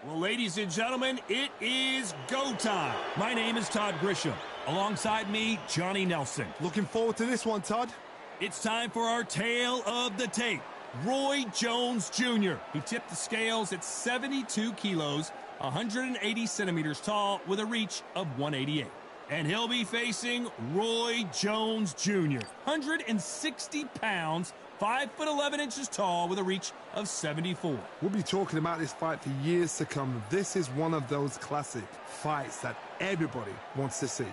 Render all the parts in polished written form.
Well, ladies and gentlemen, it is go time. My name is Todd Grisham. Alongside me, Johnny Nelson. Looking forward to this one, Todd. It's time for our tale of the tape. Roy Jones Jr. He tipped the scales at 72 kilos, 180 centimeters tall, with a reach of 188. And he'll be facing Roy Jones Jr., 160 pounds, 5'11" tall, with a reach of 74. We'll be talking about this fight for years to come. This is one of those classic fights that everybody wants to see.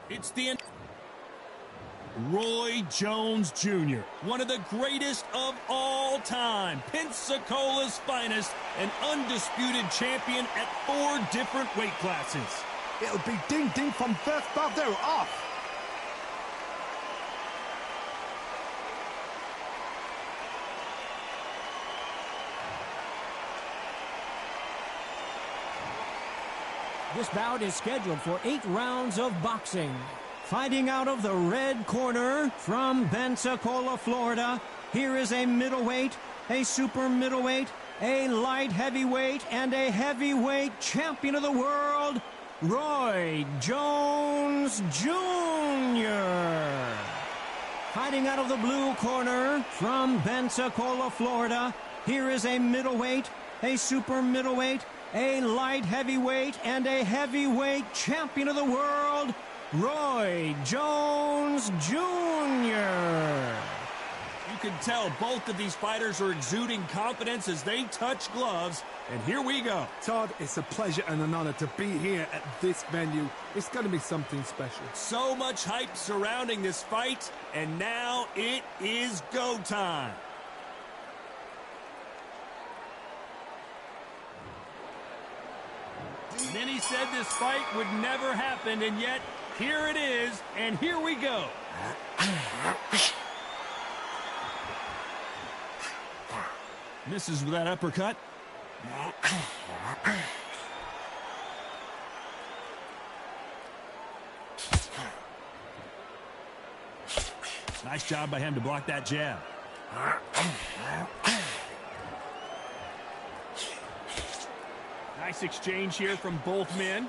It's the Roy Jones Jr., one of the greatest of all time, Pensacola's finest, an undisputed champion at 4 different weight classes. It'll be ding-ding from first bout. They're off. This bout is scheduled for 8 rounds of boxing. Fighting out of the red corner from Pensacola, Florida, here is a middleweight, a super middleweight, a light heavyweight, and a heavyweight champion of the world, Roy Jones Jr. Fighting out of the blue corner from Pensacola, Florida, here is a middleweight, a super middleweight, a light heavyweight, and a heavyweight champion of the world, Roy Jones Jr. You can tell both of these fighters are exuding confidence as they touch gloves, and here we go. Todd, it's a pleasure and an honor to be here at this venue. It's going to be something special. So much hype surrounding this fight, and now it is go time. Many said this fight would never happen, and yet here it is, and here we go. Misses with that uppercut. Nice job by him to block that jab. Nice exchange here from both men.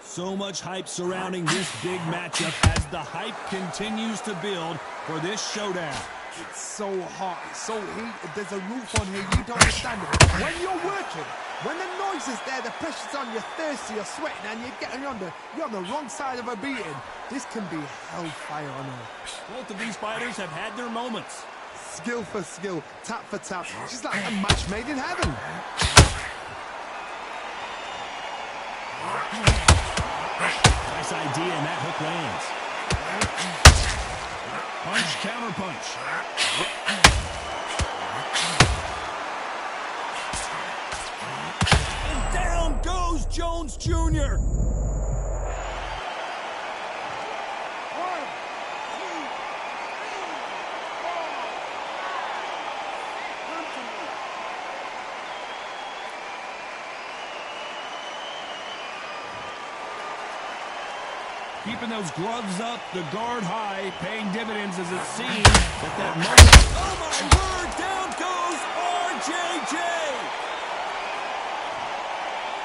So much hype surrounding this big matchup as the hype continues to build for this showdown. It's so hot, it's so heated, there's a roof on here, you don't understand it. When you're working, when the noise is there, the pressure's on, you're thirsty, you're sweating, and you're on the wrong side of a beating. This can be hellfire on earth. Both of these fighters have had their moments. Skill for skill, tap for tap, just like a match made in heaven. Nice idea, and that hook lands. Punch, counter punch. And down goes Jones Jr. Keeping those gloves up, the guard high, paying dividends as it seems that moment. Oh my word, down goes RJJ!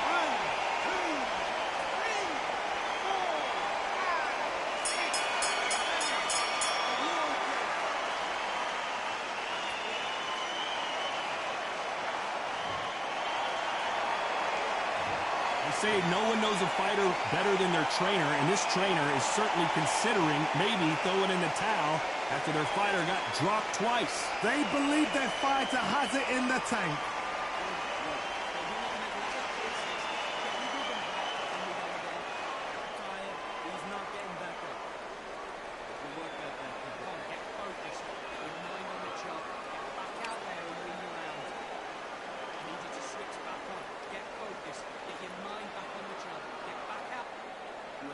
1, 2, 3, 4, 5. They say no one knows a fighter better than their trainer, and this trainer is certainly considering maybe throwing in the towel after their fighter got dropped twice. They believe their fighter has it in the tank.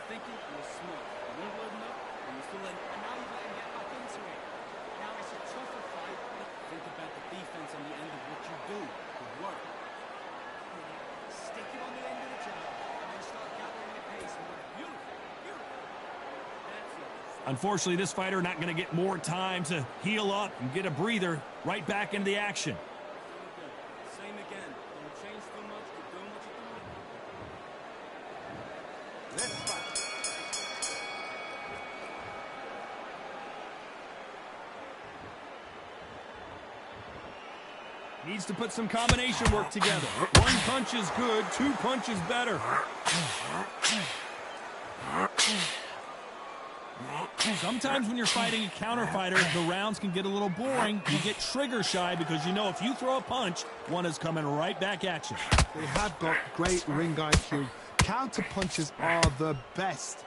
Thinking you were smart. You weren't loading up, and you still let him. And now you've let him get back into it. Now it's a tougher fight. Think about the defense on the end of what you do. Good work. Stick it on the end of the jab and then start gathering your pace. Beautiful, beautiful. That's it. Unfortunately, this fighter not going to get more time to heal up and get a breather. Right back into the action. Really good. Same again. Don't change too much. Keep doing what you're doing. Let's fight. Needs to put some combination work together. One punch is good, two punches better. Sometimes when you're fighting a counter fighter, the rounds can get a little boring. You get trigger shy because you know if you throw a punch, one is coming right back at you. They have got great ring IQ. Counter punches are the best.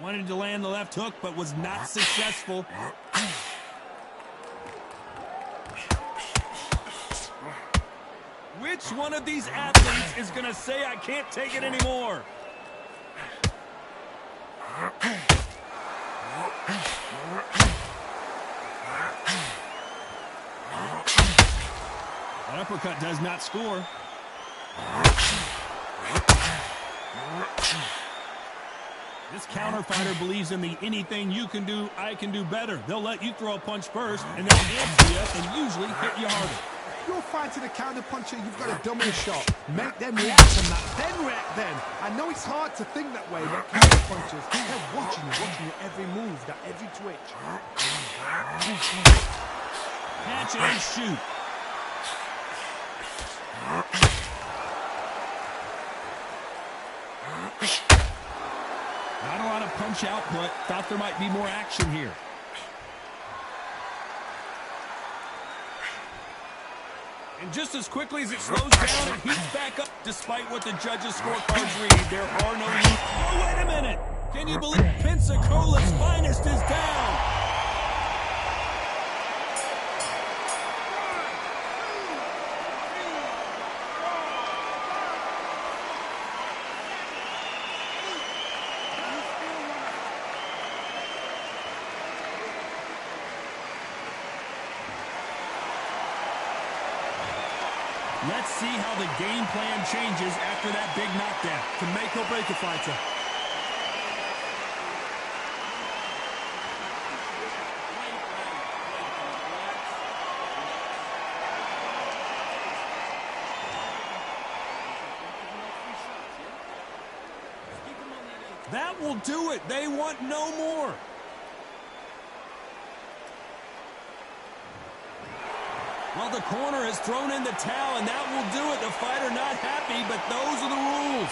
Wanted to land the left hook, but was not successful. Which one of these athletes is going to say, I can't take it anymore? That uppercut does not score. This counter fighter believes in the anything you can do, I can do better. They'll let you throw a punch first, and they'll answer you and usually hit you harder. You're fighting a counter puncher, you've got to dummy a shot. Make them react on that, then react then. I know it's hard to think that way, but counter punchers, they're watching your every move, that every twitch. Catch and shoot. Not a lot of punch output. Thought there might be more action here. And just as quickly as it slows down, it heats back up. Despite what the judges' scorecards read, there are no rules. Oh, wait a minute. Can you believe Pensacola's finest is down? Let's see how the game plan changes after that big knockdown. To make or break a fighter. That will do it. They want no more. Well, the corner has thrown in the towel, and that will do it. The fighter not happy, but those are the rules.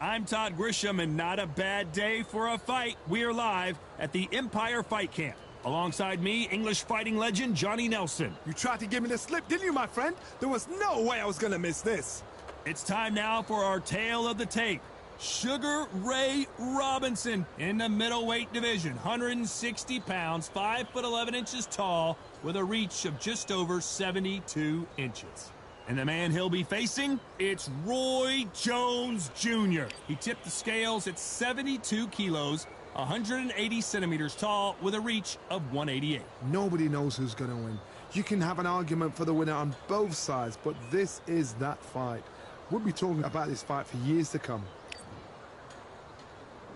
I'm Todd Grisham, and not a bad day for a fight. We are live at the Empire Fight Camp. Alongside me, English fighting legend Johnny Nelson. You tried to give me the slip, didn't you, my friend? There was no way I was going to miss this. It's time now for our tale of the tape. Sugar Ray Robinson in the middleweight division, 160 pounds, 5'11" tall, with a reach of just over 72 inches. And the man he'll be facing, it's Roy Jones Jr. He tipped the scales at 72 kilos, 180 centimeters tall, with a reach of 188. Nobody knows who's going to win. You can have an argument for the winner on both sides, but this is that fight. We'll be talking about this fight for years to come.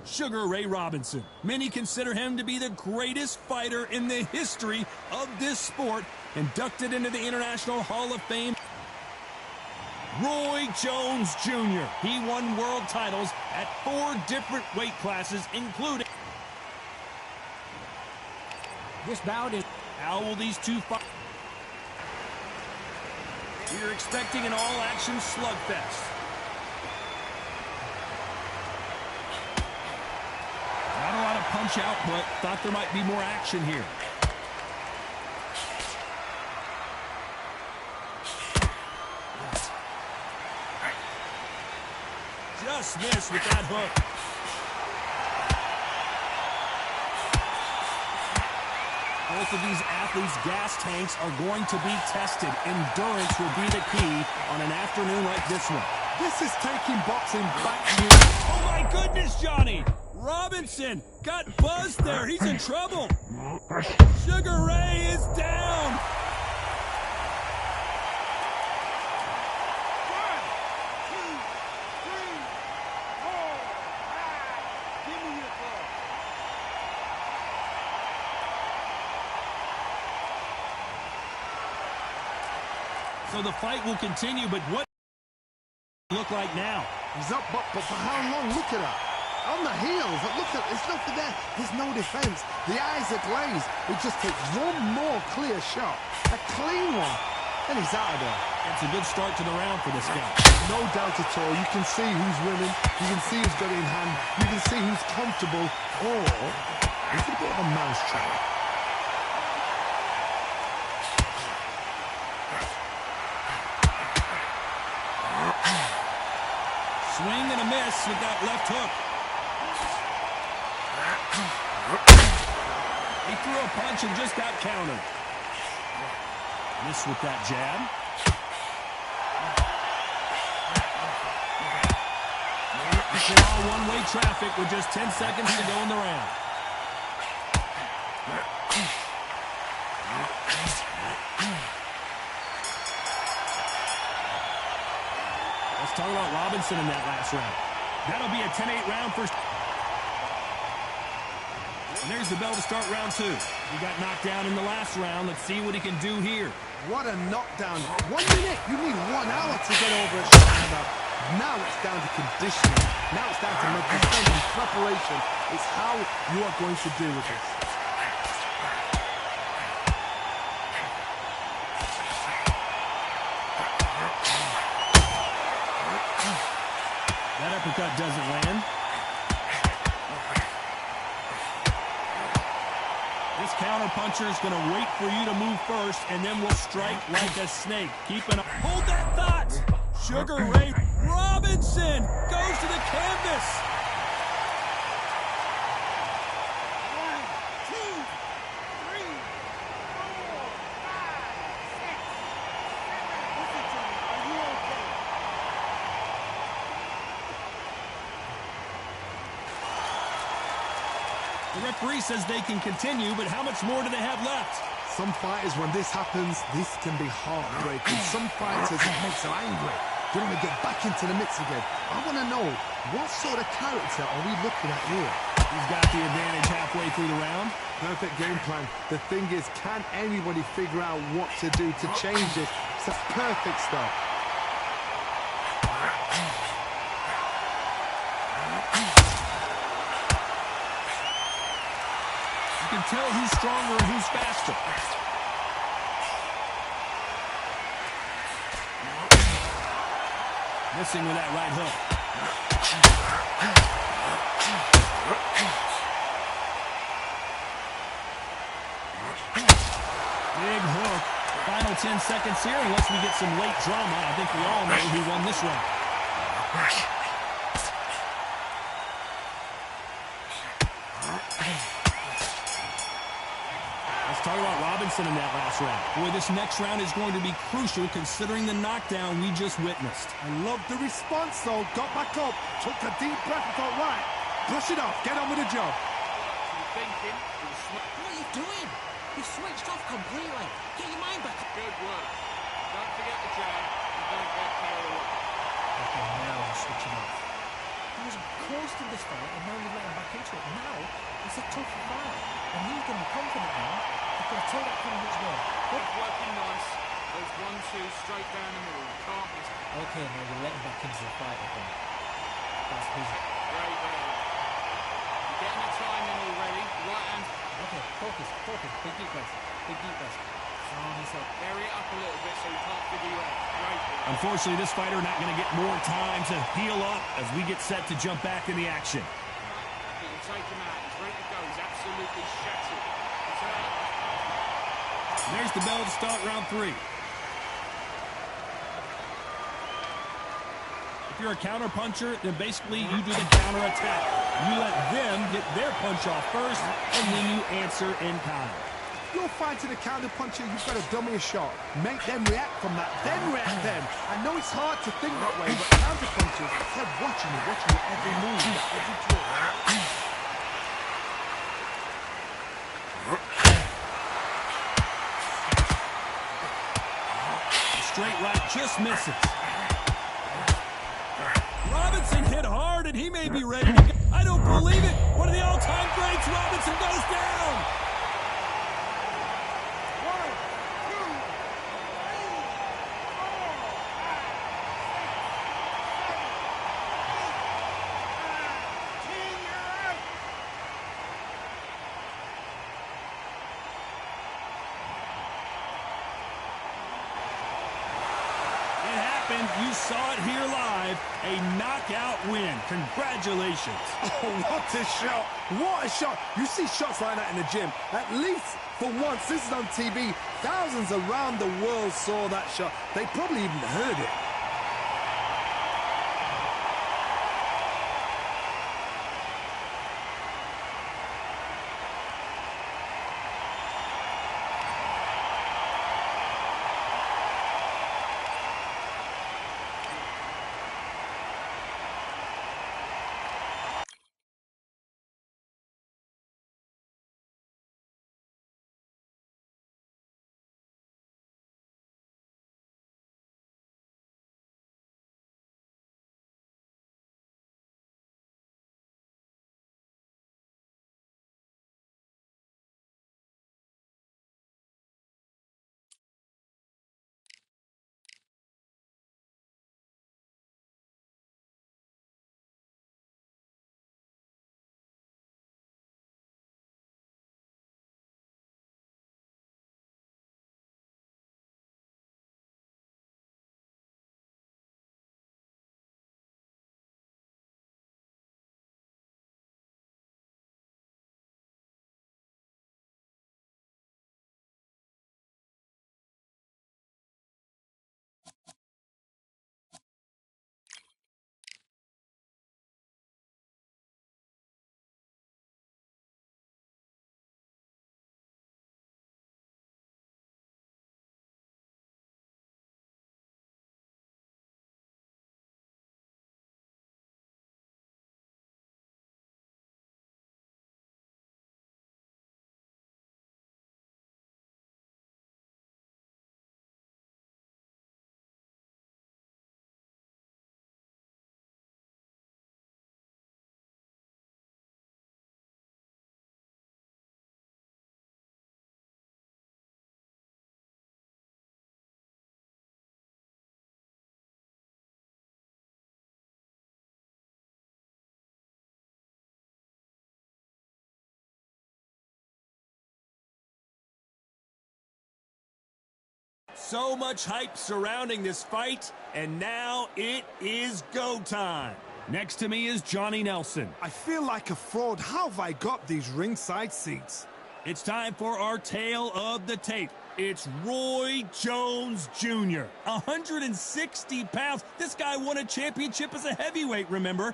Sugar Ray Robinson. Many consider him to be the greatest fighter in the history of this sport, inducted into the International Hall of Fame. Roy Jones Jr. He won world titles at 4 different weight classes, including... This bout is... How will these two fight? We're expecting an all-action slugfest. Not a lot of punch output. Thought there might be more action here. Just missed with that hook. Both of these athletes' gas tanks are going to be tested. Endurance will be the key on an afternoon like this one. This is taking boxing back. Oh my goodness, Johnny! Robinson got buzzed there. He's in trouble. Sugar Ray is down. So the fight will continue, but what look like now? He's up, but for how long? Look at that. On the heels. Look at, there's nothing there. There's no defense. The eyes are glazed. It just takes one more clear shot. A clean one. And he's out of there. It's a good start to the round for this guy. No doubt at all. You can see who's winning. You can see who's got it in hand. You can see who's comfortable. Or it's a bit of a mousetrap. Swing and a miss with that left hook. He threw a punch and just got countered. Miss with that jab. It's all one-way traffic with just 10 seconds to go in the round. Let's talk about Robinson in that last round. That'll be a 10-8 round first. And there's the bell to start round 2. He got knocked down in the last round. Let's see what he can do here. What a knockdown. 1 minute. You need 1 hour to get over a shot. Now it's down to conditioning. Now it's down to meditation and preparation. It's how you are going to deal with this. That uppercut doesn't land. This counter-puncher is going to wait for you to move first, and then will strike like a snake. Hold that thought! Sugar Ray Robinson goes to the canvas. 1, 2, 3, 4, 5, 6, 7. Listen to me. Are you okay? The referee says they can continue, but how much more do they have left? Some fighters, when this happens, this can be heartbreaking. Some fighters, it makes them angry. They want to get back into the mix again. I want to know, what sort of character are we looking at here? He's got the advantage halfway through the round. Perfect game plan. The thing is, can anybody figure out what to do to change this? It's a perfect start. You can tell who's stronger and who's faster. Missing with that right hook. Big hook. Final 10 seconds here, unless we get some late drama. I think we all know who won this round. Let's talk about Robinson in that last round. Boy, this next round is going to be crucial considering the knockdown we just witnessed. I love the response, though. Got back up, took a deep breath and thought, right, brush it off, get on with the job. What are you doing? You've switched off completely. Get your mind back. Good work. Don't forget the jab and don't get carried away. Okay, now I'm switching off. He was close to this fight, and now you're letting him back into it. Now, it's a tough fight. And he's going to be confident now. He's going to take that confidence well. Good working nice. Those 1-2 straight down the middle. You can't miss it. Okay, now you're letting him back into the fight again. That's his. Great, great. You're getting the timing already. Right hand. Okay, focus. Big deep breath. Calm yourself. Vary it up a little bit so you can't figure you out. Great. Unfortunately, this fighter not going to get more time to heal up as we get set to jump back in the action. You can take him out. He's ready to go. He's absolutely shattered. He's out. And there's the bell to start round 3. If you're a counter puncher, then basically you do the counter attack. You let them get their punch off first, and then you answer in kind. You're fighting a counter puncher, you've got to dummy a shot. Make them react from that, then react them. I know it's hard to think that way, but counter punchers, they're watching you every move, every drill. Straight right just misses. Robinson hit hard, and he may be ready to go. I don't believe it. One of the all-time greats, Robinson goes down. 1, 2, 3, 4, 5, 6, 7, 8, 9, 10. You're out. You saw it here live, a knockout win. Congratulations. Oh, what a shot. What a shot. You see shots like that in the gym. At least for once, this is on TV. Thousands around the world saw that shot. They probably even heard it. So much hype surrounding this fight, and now it is go time. Next to me is Johnny Nelson. I feel like a fraud. How have I got these ringside seats? It's time for our tale of the tape. It's Roy Jones Jr., 160 pounds. This guy won a championship as a heavyweight, remember?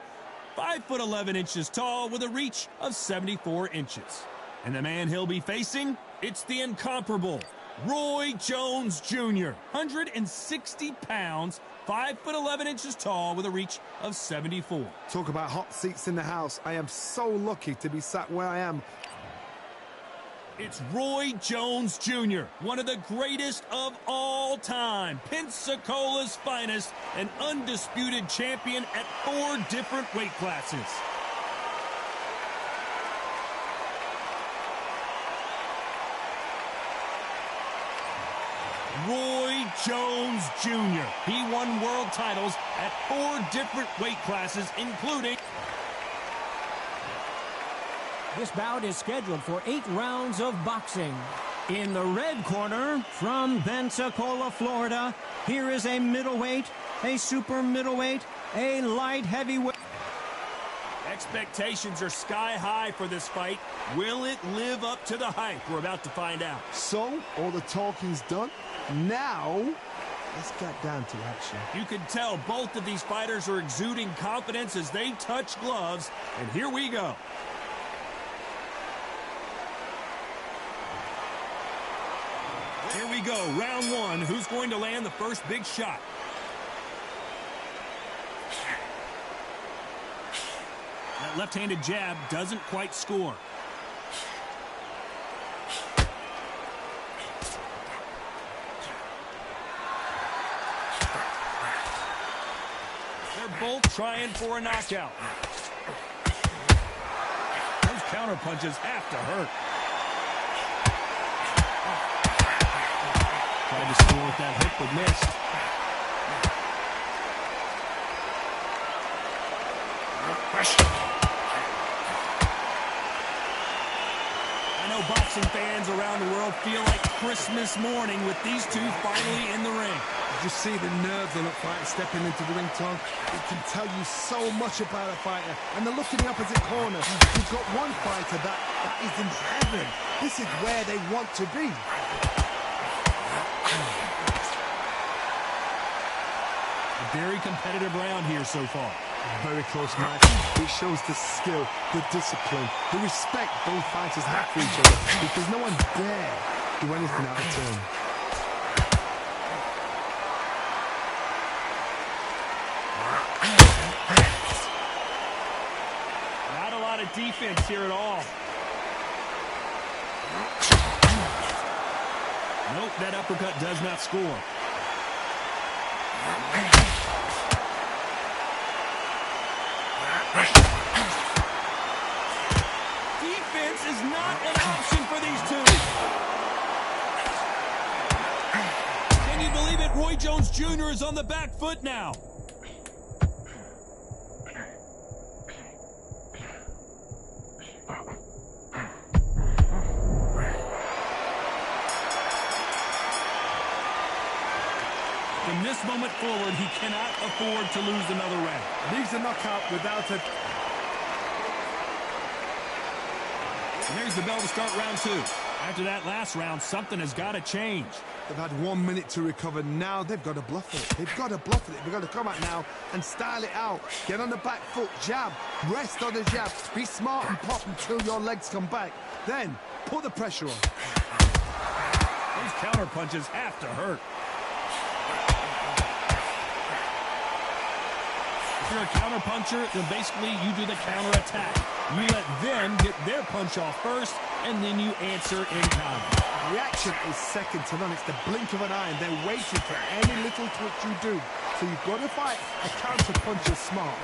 5'11" tall with a reach of 74 inches. And the man he'll be facing, it's the incomparable Roy Jones Jr., 160 pounds, 5'11" tall with a reach of 74. Talk about hot seats in the house. I am so lucky to be sat where I am. It's Roy Jones Jr., one of the greatest of all time. Pensacola's finest, an undisputed champion at 4 different weight classes. Roy Jones Jr. He won world titles at 4 different weight classes, including... This bout is scheduled for 8 rounds of boxing. In the red corner, from Pensacola, Florida, here is a middleweight, a super middleweight, a light heavyweight. Expectations are sky high for this fight. Will it live up to the hype? We're about to find out. So, all the talking's done. Now, let's get down to action. You can tell both of these fighters are exuding confidence as they touch gloves. And here we go. Here we go, round 1. Who's going to land the first big shot? That left-handed jab doesn't quite score. They're both trying for a knockout. Those counter punches have to hurt. Tried to score with that hook, but missed. I know boxing fans around the world feel like Christmas morning with these two finally in the ring. Did you see the nerves on a fighter stepping into the ring, Tom? It can tell you so much about a fighter. And the look in the opposite corner. You've got one fighter that is in heaven. This is where they want to be. A very competitive round here so far. Very close match. It shows the skill, the discipline, the respect both fighters have for each other, because no one dare do anything out of turn. Not a lot of defense here at all. Nope, that uppercut does not score. Defense is not an option for these two. Can you believe it? Roy Jones Jr. is on the back foot now. From this moment forward, he cannot afford to lose another round. Leaves a knockout without a... And there's the bell to start round 2. After that last round, something has got to change. They've had 1 minute to recover. Now they've got to bluff it. They've got to bluff it. They've got to come out now and style it out. Get on the back foot, jab, rest on the jab. Be smart and pop until your legs come back. Then put the pressure on. Those counter punches have to hurt. If you're a counter puncher, then basically you do the counter attack. You let them get their punch off first, and then you answer in kind. Reaction is second to none. It's the blink of an eye, and they're waiting for any little twitch you do. So you've got to fight a counter puncher smart.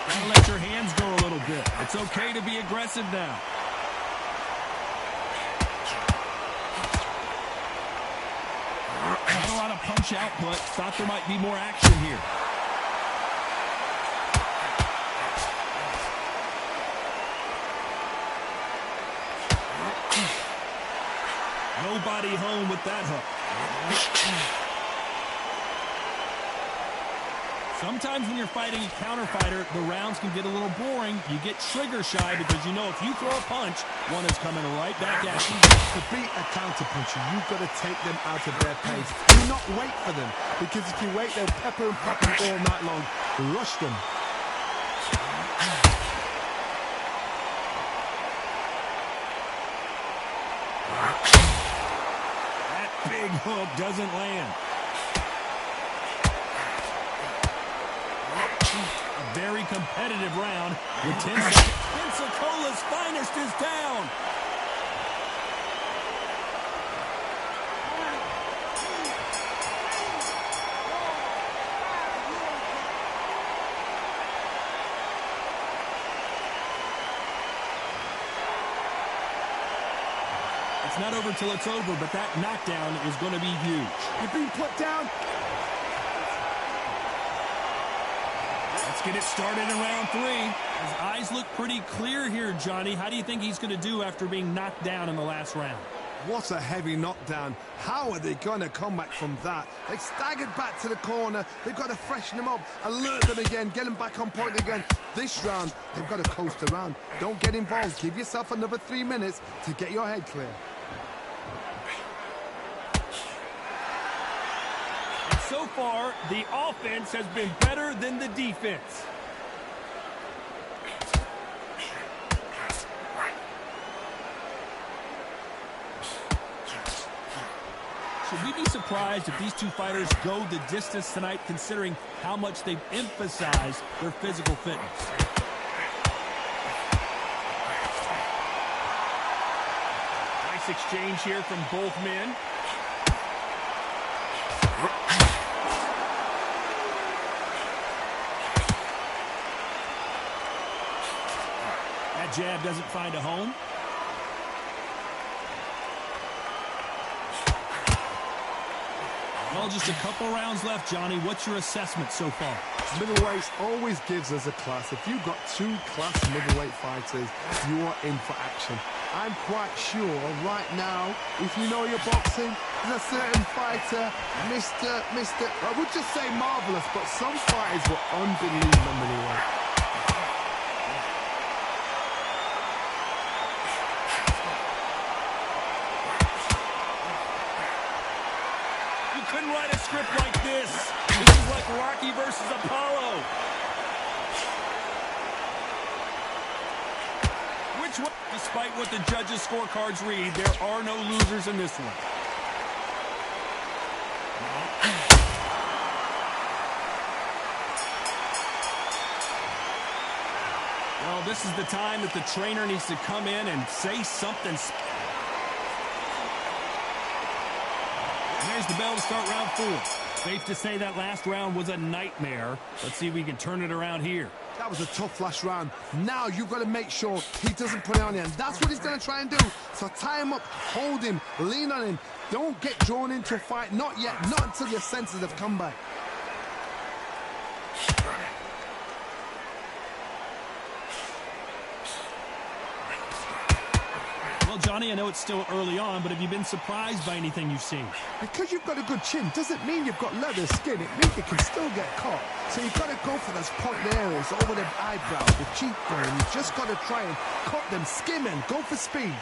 Gotta let your hands go a little bit. It's okay to be aggressive now. Not a lot of punch output. Thought there might be more action here. nobody home with that hook. Sometimes when you're fighting a counter fighter, the rounds can get a little boring. You get trigger shy because you know if you throw a punch, one is coming right back at you. To beat a counter puncher, you've got to take them out of their pace. Do not wait for them, because if you wait, they'll pepper and pop you all night long. Rush them. That big hook doesn't land. A very competitive round with 10 seconds. Pensacola's finest is down. It's not over till it's over, but that knockdown is going to be huge. You've been put down. Let's get it started in round 3. His eyes look pretty clear here, Johnny. How do you think he's going to do after being knocked down in the last round? What a heavy knockdown. How are they going to come back from that? They staggered back to the corner. They've got to freshen them up, alert them again, get them back on point again. This round, they've got to coast around. Don't get involved. Give yourself another 3 minutes to get your head clear. And so far, the offense has been better than the defense. Should we be surprised if these two fighters go the distance tonight, considering how much they've emphasized their physical fitness? Nice exchange here from both men. That jab doesn't find a home. Well, just a couple rounds left, Johnny. What's your assessment so far? Middleweight always gives us a class. If you've got 2 class middleweight fighters, you are in for action. I'm quite sure right now, if you know your boxing, there's a certain fighter, I would just say marvelous, but some fighters were unbelievable middleweight. Couldn't write a script like this. This is like Rocky versus Apollo. Which one? Despite what the judges' scorecards read, there are no losers in this one. Well, this is the time that the trainer needs to come in and say something. There's the bell to start round 4. Safe to say that last round was a nightmare. Let's see if we can turn it around here. That was a tough last round. Now you've got to make sure he doesn't put it on you. And that's what he's going to try and do. So tie him up, hold him, lean on him. Don't get drawn into a fight. Not yet. Not until your senses have come back. Well, Johnny, I know it's still early on, but have you been surprised by anything you've seen? Because you've got a good chin doesn't mean you've got leather skin. It means you can still get caught. So you've got to go for those pointed areas over the eyebrows, the cheekbone. You've just got to try and cut them, skim them, go for speed.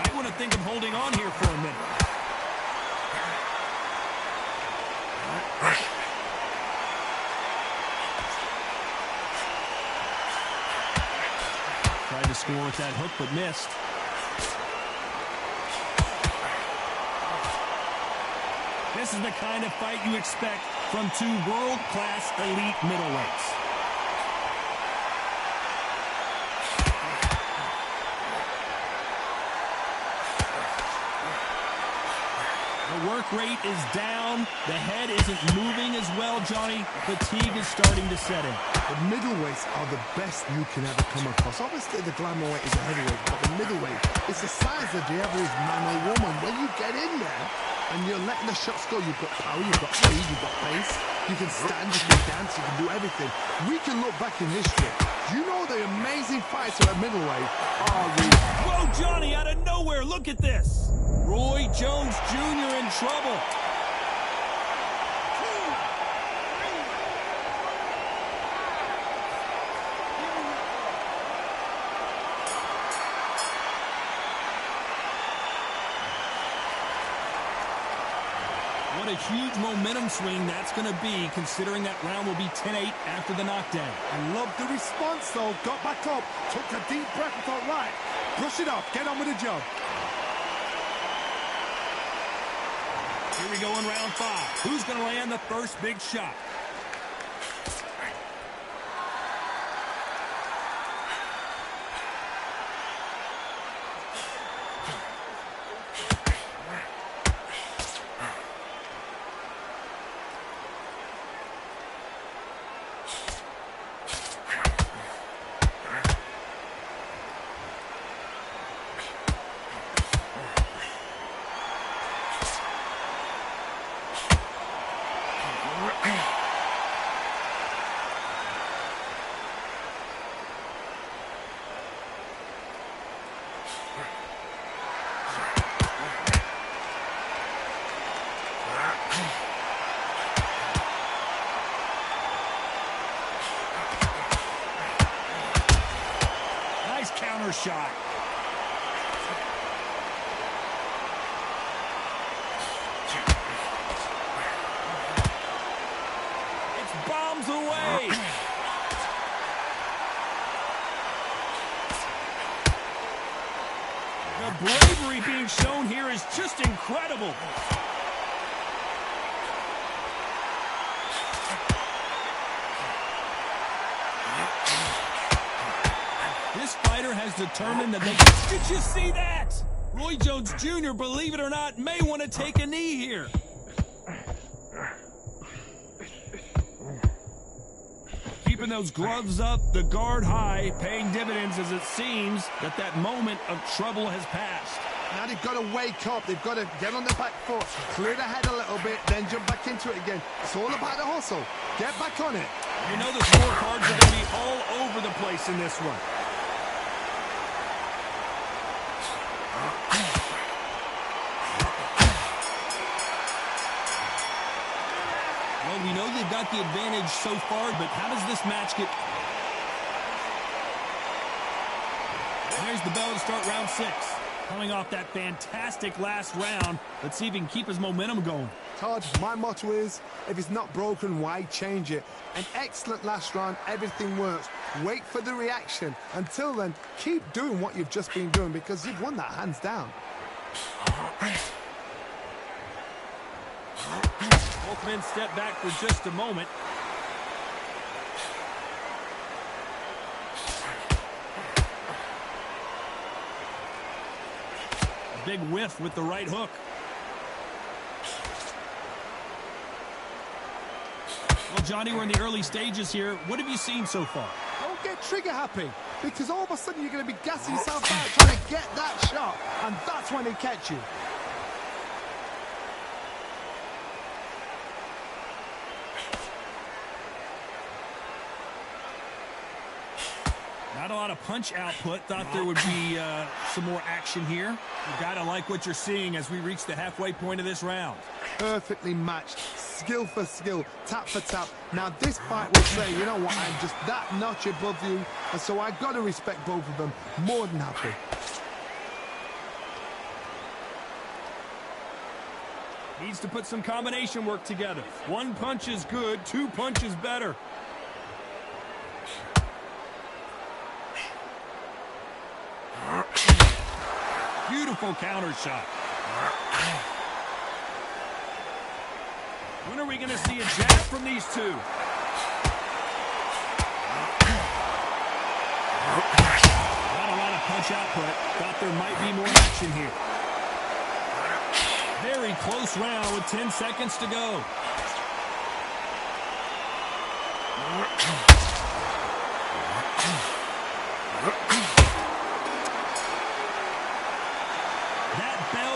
I want to think of holding on here for a minute. Tried to score with that hook, but missed. This is the kind of fight you expect from 2 world-class elite middleweights. The work rate is down. The head isn't moving as well, Johnny. Fatigue is starting to set in. The middleweights are the best you can ever come across. Obviously, the glamour weight is a heavyweight, but the middleweight is the size of the average man or woman. When you get in there and you're letting the shots go, you've got power, you've got speed, you've got pace. You can stand, you can dance, you can do everything. We can look back in history. You know the amazing fights at middleweight are Whoa, Johnny, out of nowhere, look at this. Roy Jones Jr. in trouble. What a huge momentum swing that's going to be, considering that round will be 10-8 after the knockdown. I love the response, though. Got back up, took a deep breath and thought, right, brush it off, get on with the job. Here we go in round 5. Who's going to land the first big shot? Nice counter shot. It's bombs away. The bravery being shown here is just incredible. This fighter has determined that they... Did you see that? Roy Jones Jr., believe it or not, may want to take a knee here. Keeping those gloves up, the guard high, paying dividends as it seems that moment of trouble has passed. Now they've got to wake up. They've got to get on the back foot, clear the head a little bit, then jump back into it again. It's all about the hustle. Get back on it. You know the scorecards are going to be all over the place in this one. Well, we know they've got the advantage so far, but how does this match get... There's the bell to start round 6. Coming off that fantastic last round, let's see if he can keep his momentum going. Todd, my motto is, if it's not broken, why change it? An excellent last round, everything works. Wait for the reaction. Until then, keep doing what you've just been doing because you've won that hands down. Both men step back for just a moment. Big whiff with the right hook. Well, Johnny, we're in the early stages here. What have you seen so far? Don't get trigger happy, because all of a sudden you're going to be gassing yourself out trying to get that shot, and that's when they catch you. Not a lot of punch output. Thought there would be some more action here. You gotta like what you're seeing as we reach the halfway point of this round. Perfectly matched, skill for skill, tap for tap. Now this fight will say, you know what, I'm just that notch above you, and so I've got to respect both of them. More than happy. Needs to put some combination work together. One punch is good, 2 punches better. Beautiful counter shot. When are we going to see a jab from these two? Not a lot of punch output. Thought there might be more action here. Very close round with 10 seconds to go.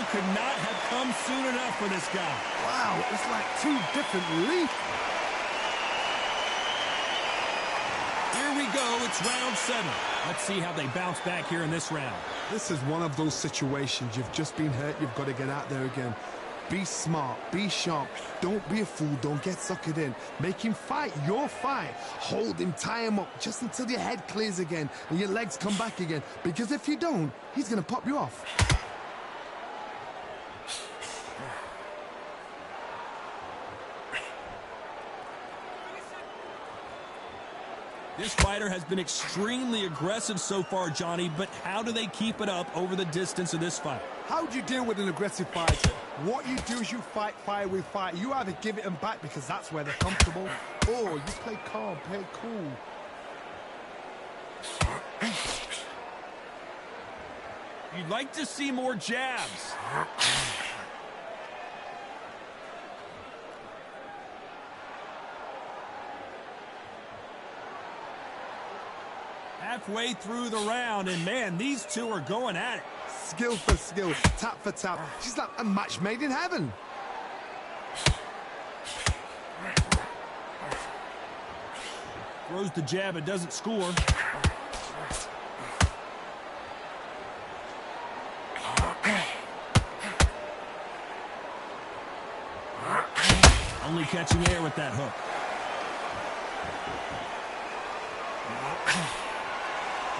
Could not have come soon enough for this guy. Wow, it's like 2 different leagues. we go. It's round 7. Let's see how they bounce back here in this round. This is one of those situations. You've just been hurt. You've got to get out there again. Be smart. Be sharp. Don't be a fool. Don't get suckered in. Make him fight your fight. Hold him. Tie him up just until your head clears again and your legs come back again. Because if you don't, he's going to pop you off. This fighter has been extremely aggressive so far, Johnny, but how do they keep it up over the distance of this fight? How do you deal with an aggressive fighter? What you do is you fight fire with fire. You either give it them back because that's where they're comfortable, or you play calm, play cool. You'd like to see more jabs. Halfway through the round, and man, these two are going at it. Skill for skill, tap for tap. She's like a match made in heaven. Throws the jab, it doesn't score. Only catching air with that hook.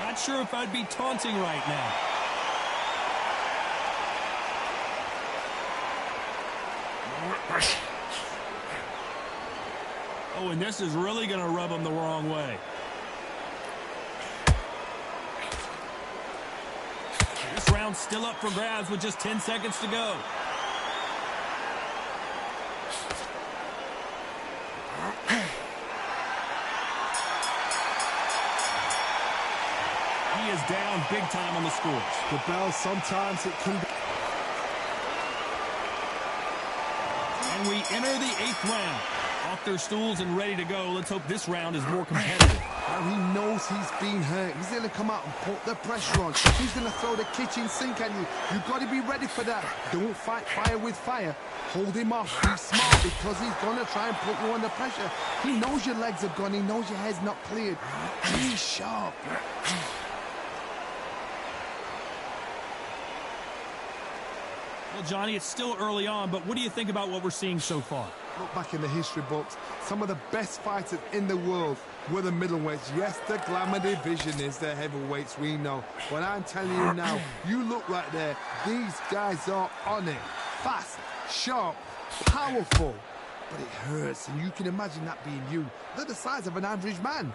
Not sure if I'd be taunting right now. Oh, and this is really going to rub him the wrong way. This round's still up for grabs with just 10 seconds to go. He is down big time on the scores. The bell, sometimes it can be. And we enter the 8th round. Off their stools and ready to go. Let's hope this round is more competitive. Now he knows he's been hurt. He's going to come out and put the pressure on. He's going to throw the kitchen sink at you. You've got to be ready for that. Don't fight fire with fire. Hold him off. Be smart because he's going to try and put you under pressure. He knows your legs are gone. He knows your head's not cleared. Be sharp. Well, Johnny, it's still early on, but what do you think about what we're seeing so far? Look back in the history books. Some of the best fighters in the world were the middleweights. Yes, the glamour division is the heavyweights, we know. But I'm telling you now, you look right there. These guys are on it. Fast, sharp, powerful. But it hurts, and you can imagine that being you. They're the size of an average man.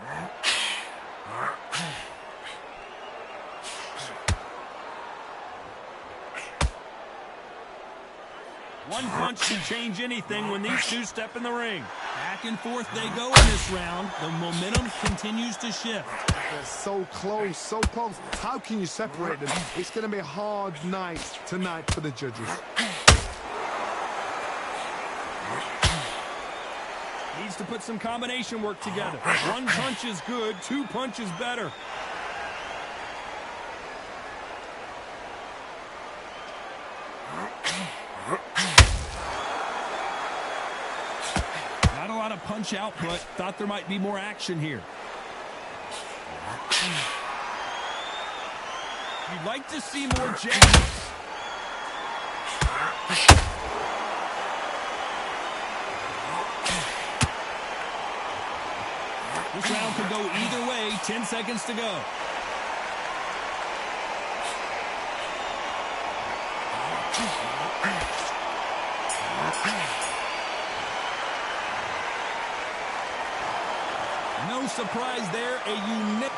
One punch can change anything when these two step in the ring. Back and forth they go in this round. The momentum continues to shift. They're so close, so close. How can you separate them? It's going to be a hard night tonight for the judges. Needs to put some combination work together. One punch is good, 2 punches better. Not a lot of punch output. Thought there might be more action here. You'd like to see more jabs. This round could go either way. 10 seconds to go. No surprise there. A unique